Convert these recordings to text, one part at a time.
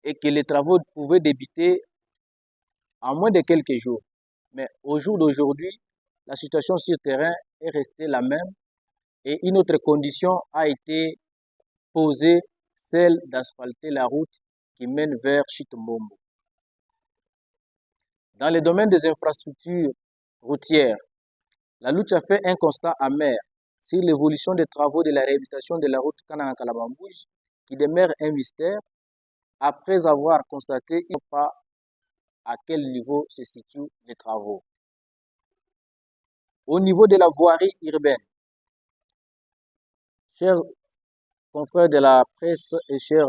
et que les travaux pouvaient débuter en moins de quelques jours. Mais au jour d'aujourd'hui, la situation sur terrain est restée la même et une autre condition a été posée, celle d'asphalter la route qui mène vers Chitombombo. Dans le domaine des infrastructures routières, la lutte a fait un constat amer sur l'évolution des travaux de la réhabilitation de la route Kananga-Kalabambouj, qui demeure un mystère, après avoir constaté pas à quel niveau se situent les travaux. Au niveau de la voirie urbaine, chers confrères de la presse et chers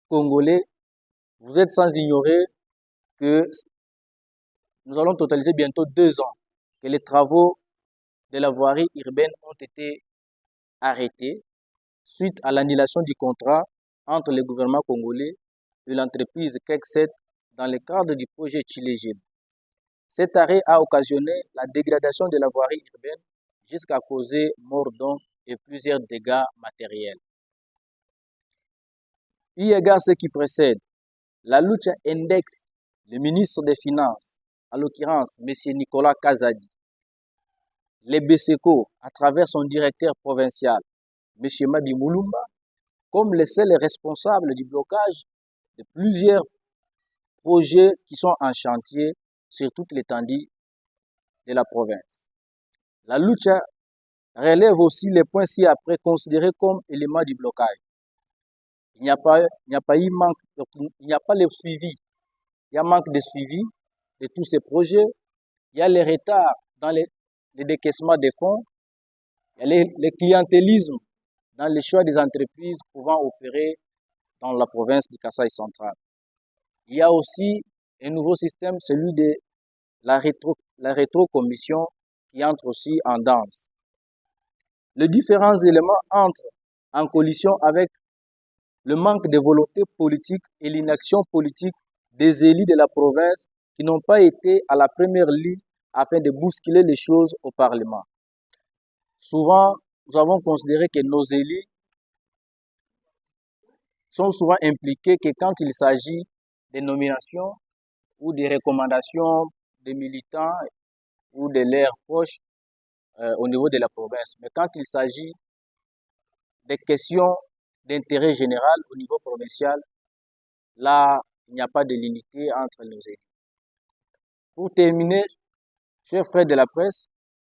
Congolais, vous êtes sans ignorer que nous allons totaliser bientôt 2 ans que les travaux de la voirie urbaine ont été arrêtés suite à l'annulation du contrat entre le gouvernement congolais et l'entreprise KEC7 dans le cadre du projet Chilégine. Cet arrêt a occasionné la dégradation de la voirie urbaine jusqu'à causer mort d'hommes et plusieurs dégâts matériels. Eu égard à ce qui précède, la lutte indexe le ministre des Finances, à l'occurrence M. Nicolas Kazadi, les BSECO à travers son directeur provincial, M. Madi Moulumba, comme les seuls responsables du blocage de plusieurs projets qui sont en chantier sur toute l'étendue de la province. La lutte relève aussi les points ci-après considérés comme éléments du blocage. Il n'y a pas le suivi. Il y a manque de suivi de tous ces projets. Il y a les retards dans les décaissements des fonds. Il y a le clientélisme dans les choix des entreprises pouvant opérer dans la province du Kasaï central. Il y a aussi un nouveau système, celui de la rétrocommission qui entre aussi en danse. Les différents éléments entrent en collision avec le manque de volonté politique et l'inaction politique des élus de la province qui n'ont pas été à la première ligne afin de bousculer les choses au Parlement. Souvent, nous avons considéré que nos élus sont souvent impliqués que quand il s'agit des nominations ou des recommandations des militants ou de leurs proches au niveau de la province. Mais quand il s'agit des questions d'intérêt général au niveau provincial, là, il n'y a pas de l'unité entre nos élus. Pour terminer, chers frères de la presse,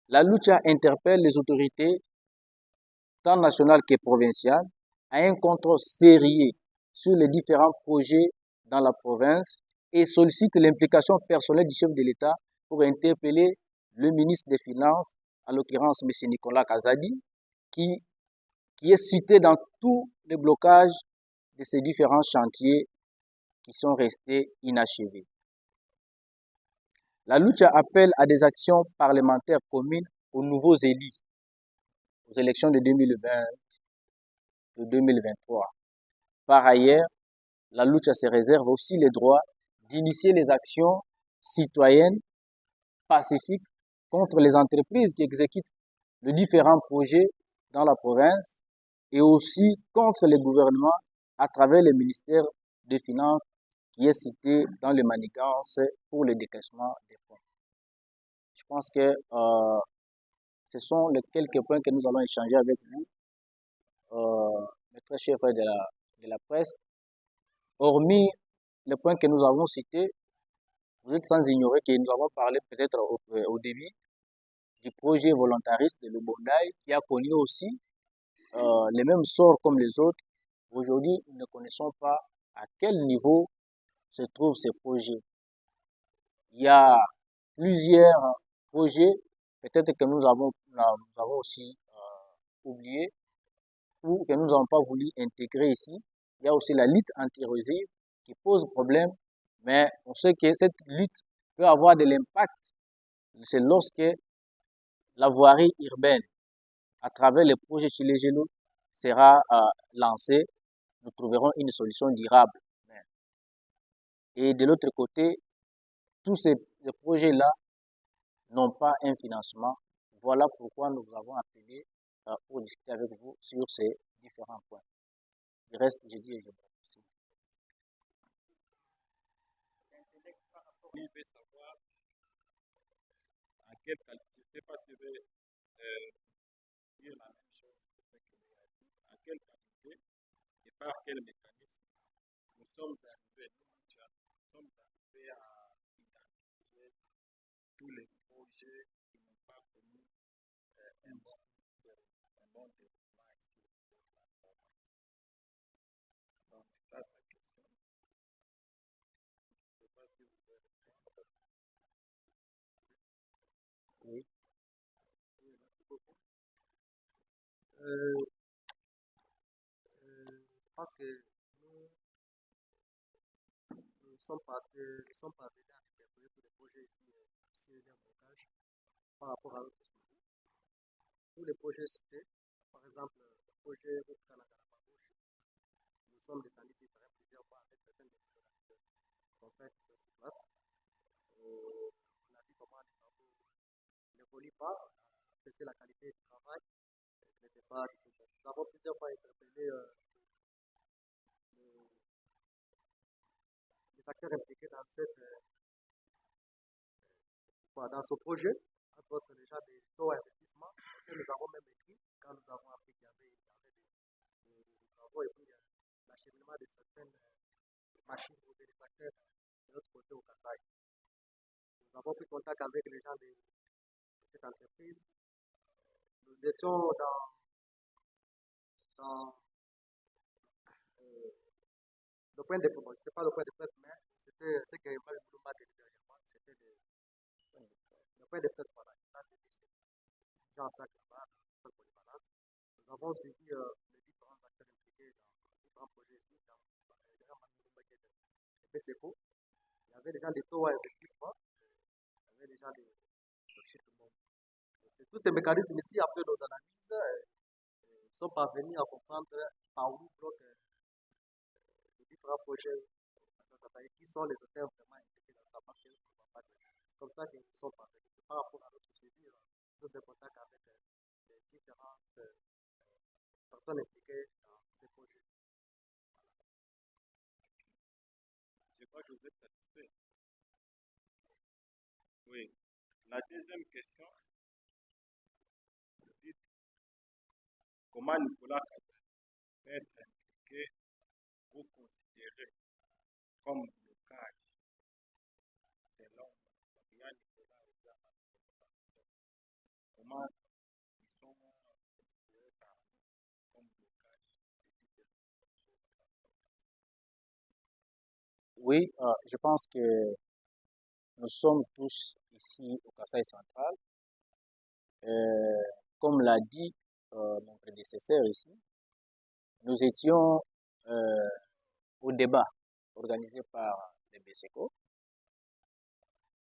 la lutte interpelle les autorités, tant nationales que provinciales, à un contrôle sérieux sur les différents projets dans la province et sollicite l'implication personnelle du chef de l'État pour interpeller le ministre des Finances, à l'occurrence M. Nicolas Kazadi, qui est cité dans tous les blocages de ces différents chantiers qui sont restés inachevés. La lutte appelle à des actions parlementaires communes aux nouveaux élus aux élections de 2020 et 2023. Par ailleurs, la lutte se réserve aussi le droit d'initier les actions citoyennes pacifiques contre les entreprises qui exécutent les différents projets dans la province et aussi contre le gouvernement à travers le ministère des Finances qui est cité dans les manigances pour le décaissement des fonds. Je pense que ce sont les quelques points que nous allons échanger avec vous, mes très chers frères de la presse. Hormis les points que nous avons cités, vous êtes sans ignorer que nous avons parlé peut-être au début du projet volontariste de Lubondaï qui a connu aussi les mêmes sorts comme les autres. Aujourd'hui, nous ne connaissons pas à quel niveau se trouvent ces projets. Il y a plusieurs projets, peut-être que nous avons aussi oublié ou que nous n'avons pas voulu intégrer ici. Il y a aussi la lutte anti-érosive qui pose problème, mais on sait que cette lutte peut avoir de l'impact. C'est lorsque la voirie urbaine, à travers les projets Chilégelo, sera lancée, nous trouverons une solution durable. Et de l'autre côté, tous ces projets-là n'ont pas un financement. Voilà pourquoi nous avons appelé pour discuter avec vous sur ces différents points. Du reste, je dis et je vous remercie. Il veut savoir en quelle qualité, je ne sais pas si je vais dire la même chose que ce que vous avez dit, en quelle qualité et par quel mécanisme nous sommes arrivés, nous sommes arrivés à identifier tous les projets qui n'ont pas connu un bon développement ici dans la province. Donc, c'est ça la question. Je ne sais pas si vous pouvez répondre. Oui. Merci beaucoup. Je pense que nous sommes parvenus à répertorier tous les projets ici en blocage par rapport à notre suivi. Tous les projets cités, par exemple, le projet Route Canada-Bouche, nous sommes descendus sur terrain plusieurs fois avec certaines des contrats qui sont sur place. On a vu comment les travaux n'évoluent pas, on a apprécié la qualité du travail, n'était pas du tout bon. Nous avons plusieurs fois interpellé les acteurs impliqués dans ce projet, entre autres déjà des taux d'investissement, que nous avons même écrit quand nous avons appris qu'il y avait des travaux et puis l'acheminement de certaines machines ou des facteurs de l'autre côté au Kassai. Nous avons pris contact avec les gens de cette entreprise. Nous étions dans le point de presse, ce n'est pas le point de presse, mais c'était ce que Emmanuel Bloumberg était derrière moi, c'était le point de presse, voilà, gens en sac là-bas, dans le polyvalence. Nous avons suivi les différents acteurs impliqués dans différents projets ici, dans Emmanuel Bloumberg et de BCFO. Il y avait des gens de taux à investissement, il y avait des gens de shit monde. Tous ces mécanismes ici, après nos analyses, nous sommes parvenus à comprendre par où bloquent les différents projets qui sont les auteurs vraiment impliqués dans ça, parce que c'est comme ça que nous sommes parvenus. Par rapport à notre suivi, nous sommes en contact avec les différentes personnes impliquées dans ces projets. Je crois que vous êtes satisfait. Oui. La deuxième question, vous dites comment Nicolas Kadhafi peut être impliqué ou considéré comme blocage selon Nicolas comment ils sont considérés comme blocage. Oui, je pense que nous sommes tous ici au Kassai central. Comme l'a dit mon prédécesseur ici, nous étions au débat organisé par les BCECO.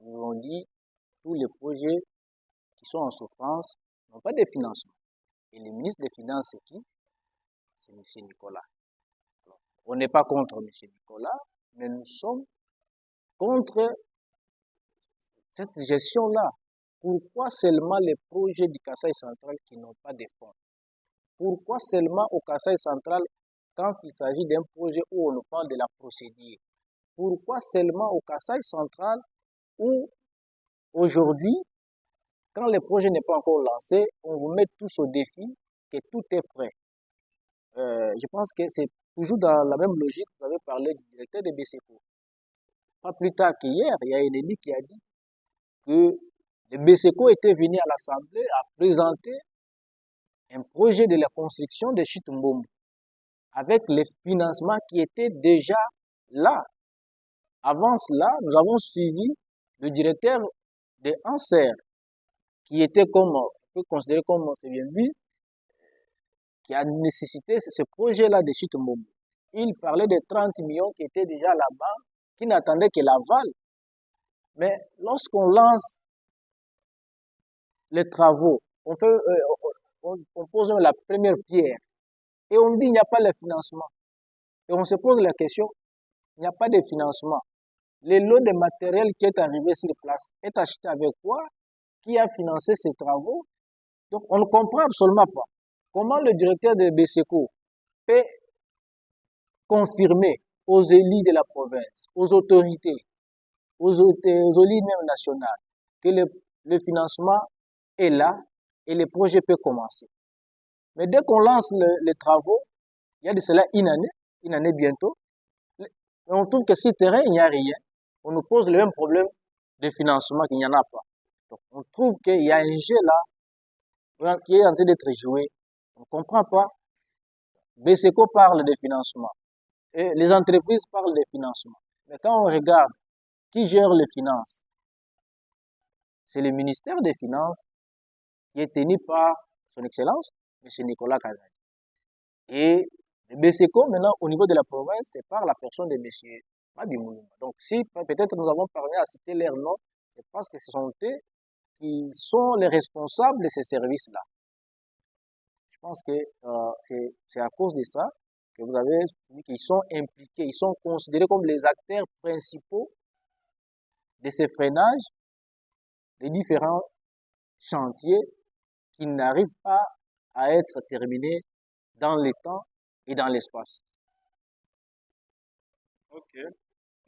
Nous avons dit tous les projets qui sont en souffrance n'ont pas de financement. Et le ministre des Finances, c'est qui? C'est M. Nicolas. Alors, on n'est pas contre M. Nicolas, mais nous sommes contre cette gestion-là. Pourquoi seulement les projets du Kassai central qui n'ont pas de fonds? Pourquoi seulement au Kassai central quand il s'agit d'un projet où on nous parle de la procédure? Pourquoi seulement au Kassai central où aujourd'hui, quand le projet n'est pas encore lancé, on vous met tous au défi que tout est prêt? Je pense que c'est toujours dans la même logique. Vous avez parlé du directeur de BCECO. Pas plus tard qu'hier, il y a une élue qui a dit que le BCECO était venu à l'Assemblée à présenter un projet de la construction de Chitumbombo avec les financements qui étaient déjà là. Avant cela, nous avons suivi le directeur de Anser, qui était comme, on peut considérer comme, c'est bien vu, qui a nécessité ce projet-là de Chitumbombo. Il parlait de 30 millions qui étaient déjà là-bas, qui n'attendaient que l'aval. Mais lorsqu'on lance les travaux, on pose la première pierre et on dit il n'y a pas le financement. Et on se pose la question, il n'y a pas de financement. Le lot de matériel qui est arrivé sur place est acheté avec quoi? Qui a financé ces travaux? Donc on ne comprend absolument pas comment le directeur de BCECO peut confirmer aux élus de la province, aux autorités, aux lignes même nationales, que le financement est là et le projet peut commencer. Mais dès qu'on lance les travaux, il y a de cela une année bientôt, on trouve que sur le terrain, il n'y a rien. On nous pose le même problème de financement qu'il n'y en a pas. Donc, on trouve qu'il y a un jeu là qui est en train d'être joué. On ne comprend pas. BSECO parle de financement. Et les entreprises parlent de financement. Mais quand on regarde qui gère les finances, c'est le ministère des Finances qui est tenu par son Excellence, M. Nicolas Kazali. Et le BSECO, maintenant, au niveau de la province, c'est par la personne de M. Mabi Moulumba. Donc, si peut-être nous avons parvenu à citer leur nom, c'est parce que ce sont eux qui sont les responsables de ces services-là. Je pense que c'est à cause de ça que vous avez dit qu'ils sont impliqués, ils sont considérés comme les acteurs principaux de ces freinages des différents chantiers qui n'arrivent pas à être terminés dans le temps et dans l'espace. Ok.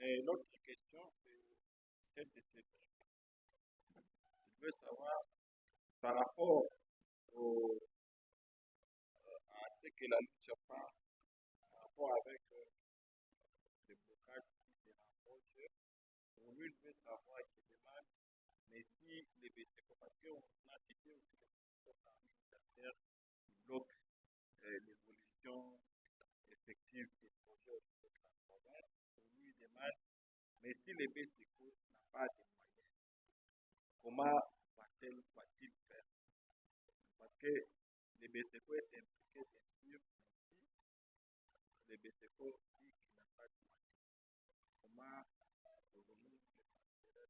Et l'autre question, c'est celle de cette. Je veux savoir par rapport à ce que la lutte passe, par rapport avec le blocage des renforts, pour lui, je veux savoir, il se demande, mais si les BCP, parce qu'on a cité aussi les ministères qui bloquent l'évolution effective des projets de transformation, pour lui, il demande, mais si les BCP n'ont pas de moyens, comment va-t-il faire? Parce que les BCP est impliqué, bien sûr, les BCP dit qu'il n'a pas de moyens. Comment aujourd'hui les considérer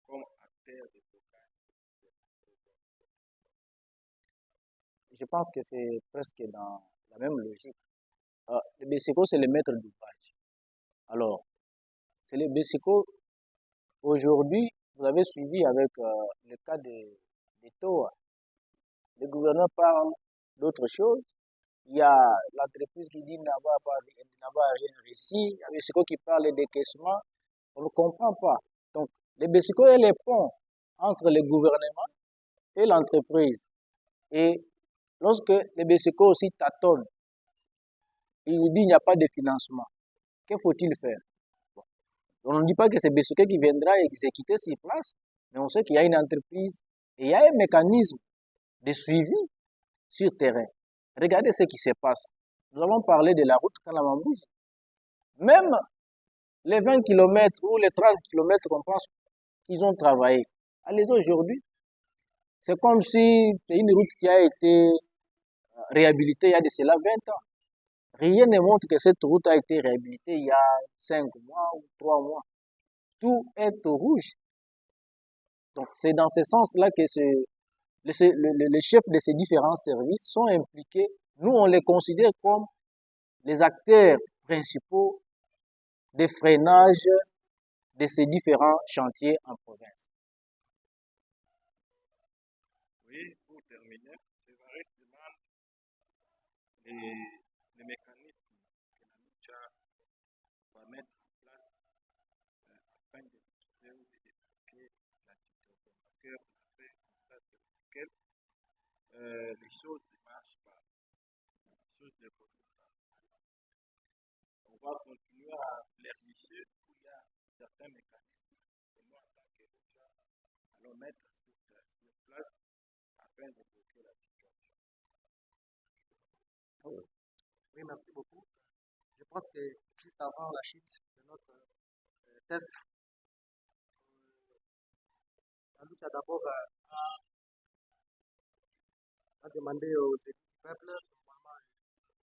comme acteur de blocage? Je pense que c'est presque dans la même logique. Le BSECO, c'est le maître d'ouvrage. Alors, c'est le BSECO, aujourd'hui, vous avez suivi avec le cas des TOA. Le gouverneur parle d'autre chose. Il y a l'entreprise qui dit n'avoir rien réussi. Il y a le BSECO qui parle de décaissement. On ne comprend pas. Donc, le BSECO est le pont entre le gouvernement et l'entreprise. Et lorsque le BSECO aussi tâtonne, il dit qu'il n'y a pas de financement. Que faut-il faire? Bon. On ne dit pas que c'est BSECO qui viendra et qui s'est quitté sur place, mais on sait qu'il y a une entreprise et il y a un mécanisme de suivi sur terrain. Regardez ce qui se passe. Nous avons parlé de la route Kalamambouji. Même les 20 km ou les 30 km qu'on pense qu'ils ont travaillé, allez aujourd'hui, c'est comme si c'est une route qui a été réhabilitée il y a de cela 20 ans. Rien ne montre que cette route a été réhabilitée il y a 5 mois ou 3 mois. Tout est au rouge. Donc c'est dans ce sens-là que les chefs de ces différents services sont impliqués. Nous, on les considère comme les acteurs principaux des freinages de ces différents chantiers en province. Oui, pour terminer, Évariste demande les mécanismes que la lucha va mettre en place afin de pousser ou d'éduquer la situation. Parce qu'on a fait un constat sur lequel les choses ne marchent pas, les choses ne évoluent pas. On va continuer à flérisser où il y a certains mécanismes que nous, en tant que lucha, allons mettre sur place afin de bloquer la situation. Oui, merci beaucoup. Je pense que juste avant la chute de notre test, la lutte a d'abord demandé aux élus du peuple, normalement du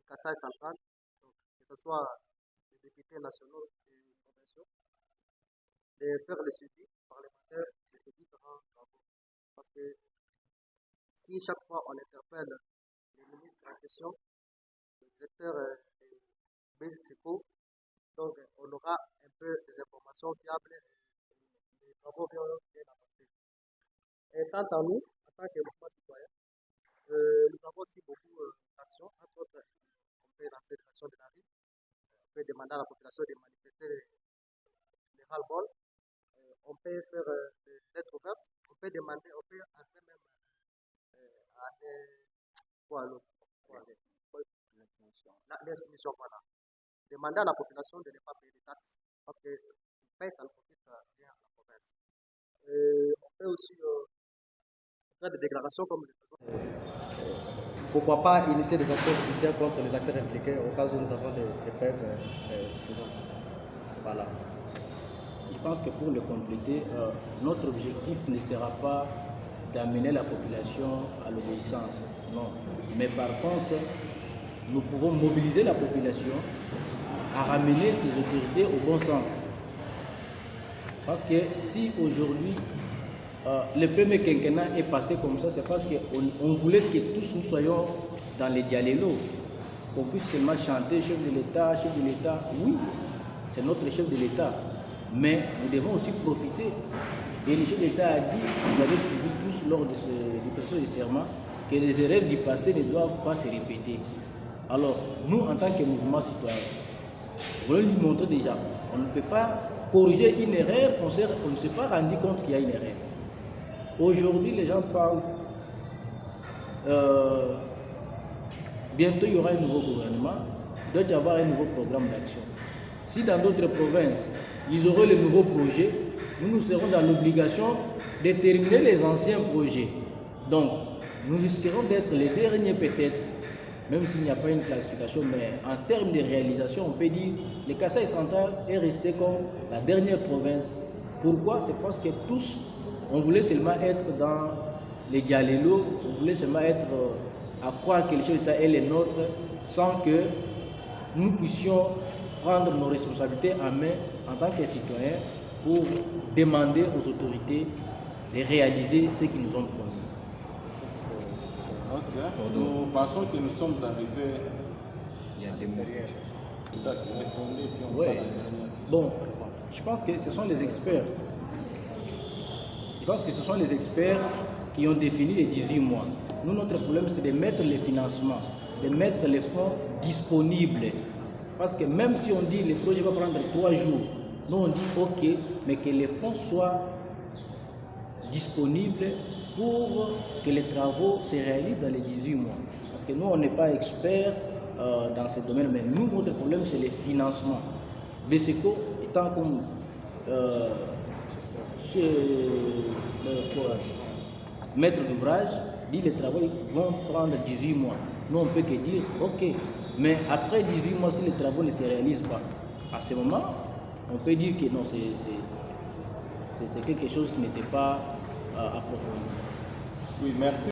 Kassai central, donc, que ce soit les députés nationaux et provinciaux, de faire le suivi parlementaire de ces différents travaux. Parce que si chaque fois on interpelle les ministres en question, le directeur des BSECO, donc on aura un peu des informations fiables et les travaux bien avancés. Et quant à nous, en tant que mouvement citoyen, nous avons aussi beaucoup d'actions, entre autres, on peut lancer l'action de la vie, peut demander à la population de manifester les ras-le-bol. On peut faire des lettres ouvertes. On peut demander, on peut entrer même à l'insoumission. Voilà. Demander à la population de ne pas payer des taxes parce que ça ne profite rien à la province. On peut aussi faire des déclarations comme le président. Pourquoi pas initier des actions judiciaires contre les acteurs impliqués au cas où nous avons des preuves suffisantes. Voilà. Je pense que pour le compléter, notre objectif ne sera pas d'amener la population à l'obéissance, non. Mais par contre, nous pouvons mobiliser la population à ramener ces autorités au bon sens. Parce que si aujourd'hui, le premier quinquennat est passé comme ça, c'est parce qu'on voulait que tous nous soyons dans les dialélos, qu'on puisse seulement chanter chef de l'État, oui, c'est notre chef de l'État. Mais nous devons aussi profiter. Et le chef de l'État a dit, vous avez suivi tous lors du processus de serment, que les erreurs du passé ne doivent pas se répéter. Alors, nous, en tant que mouvement citoyen, nous voulons lui montrer déjà, on ne peut pas corriger une erreur, on ne s'est pas rendu compte qu'il y a une erreur. Aujourd'hui, les gens parlent, bientôt il y aura un nouveau gouvernement, il doit y avoir un nouveau programme d'action. Si dans d'autres provinces, ils auront le nouveau projet, nous serons dans l'obligation de terminer les anciens projets. Donc, nous risquerons d'être les derniers peut-être, même s'il n'y a pas une classification, mais en termes de réalisation, on peut dire que le Kasaï central est resté comme la dernière province. Pourquoi? C'est parce que tous, on voulait seulement être dans les dialélos, on voulait seulement être à croire que le chef d'État est le nôtre, sans que nous puissions prendre nos responsabilités en main en tant que citoyens pour demander aux autorités de réaliser ce qu'ils nous ont promis. Ok, nous pensons que nous sommes arrivés. Il y a des mots. Répondez, puis on Ouais. va à la dernière question. Bon, je pense que ce sont les experts. Je pense que ce sont les experts qui ont défini les 18 mois. Nous, notre problème, c'est de mettre les financements, de mettre les fonds disponibles. Parce que même si on dit que le projet va prendre 3 jours, nous on dit ok, mais que les fonds soient disponibles pour que les travaux se réalisent dans les 18 mois. Parce que nous, on n'est pas experts dans ce domaine, mais nous, notre problème, c'est les financements. BSECO étant comme maître d'ouvrage, dit que les travaux vont prendre 18 mois. Nous, on ne peut que dire ok. Mais après 18 mois, si les travaux ne se réalisent pas, à ce moment, on peut dire que non, c'est quelque chose qui n'était pas approfondi. Oui, merci